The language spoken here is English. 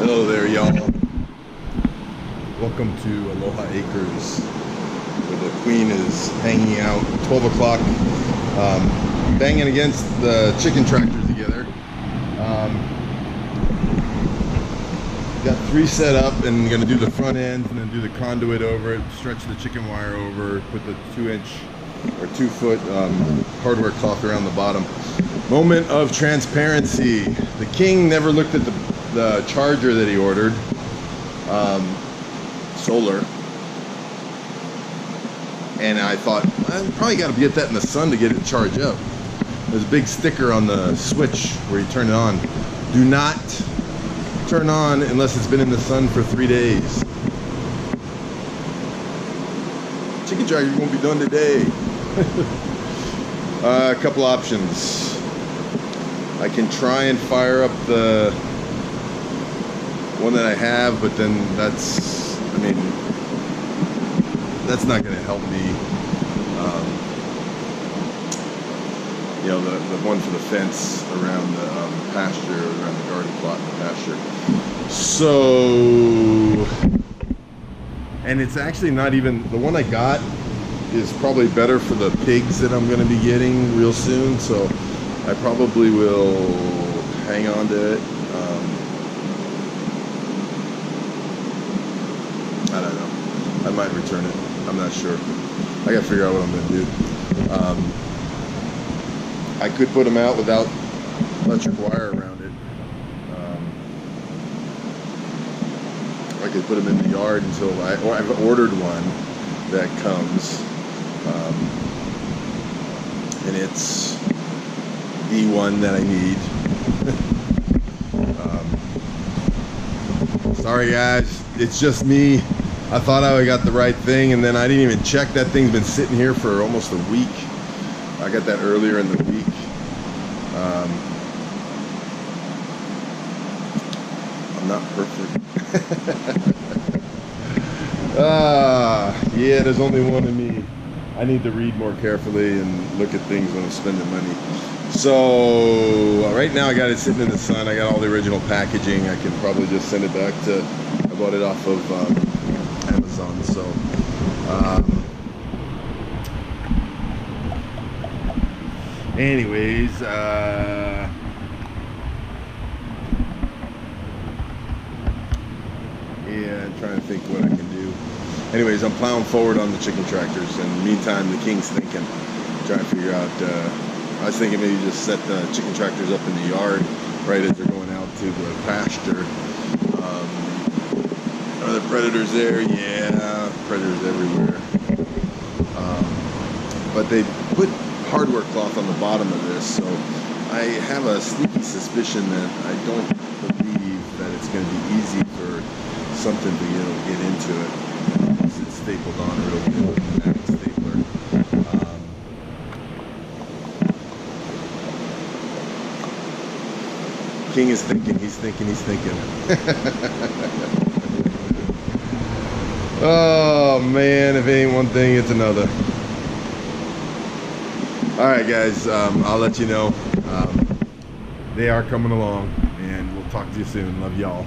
Hello there, y'all. Welcome to Aloha-Acres, where the queen is hanging out 12 o'clock, banging against the chicken tractors together. Got 3 set up, and gonna do the front end, and then do the conduit over it, stretch the chicken wire over, put the 2-inch or 2-foot hardware cloth around the bottom. Moment of transparency. The king never looked at the charger that he ordered, solar, and I thought, I probably got to get that in the sun to get it charged up. There's a big sticker on the switch where you turn it on. Do not turn on unless it's been in the sun for 3 days. Chicken tractor won't be done today. A couple options. I can try and fire up the one that I have, but then that's not going to help me. The one for the fence around the pasture, around the garden plot and the pasture. So, and it's actually not even, the one I got is probably better for the pigs that I'm going to be getting real soon, so I probably will hang on to it. I don't know. I might return it. I'm not sure. I gotta figure out what I'm gonna do. I could put them out without electric wire around it. I could put them in the yard until I've ordered one that comes, and it's the one that I need. Sorry guys, it's just me. I thought I got the right thing, and then I didn't even check. That thing's been sitting here for almost a week. I got that earlier in the week. I'm not perfect. Yeah, there's only one of me. I need to read more carefully and look at things when I'm spending money. So right now I got it sitting in the sun. I got all the original packaging. I can probably just send it back to, I bought it off of Amazon. So anyways, yeah, I'm trying to think what I can do. Anyways, I'm plowing forward on the chicken tractors, and meantime the king's thinking, trying to figure out, I was thinking maybe just set the chicken tractors up in the yard right as they're going out to the pasture. Are there predators there? Yeah, predators everywhere. But they put hardware cloth on the bottom of this, so I have a sneaky suspicion that I don't believe that it's going to be easy for something to get into it. It's stapled on real good with a pneumatic stapler. King is thinking, he's thinking. Oh man, if it ain't one thing, it's another. Alright guys, I'll let you know. They are coming along, and we'll talk to you soon. Love y'all.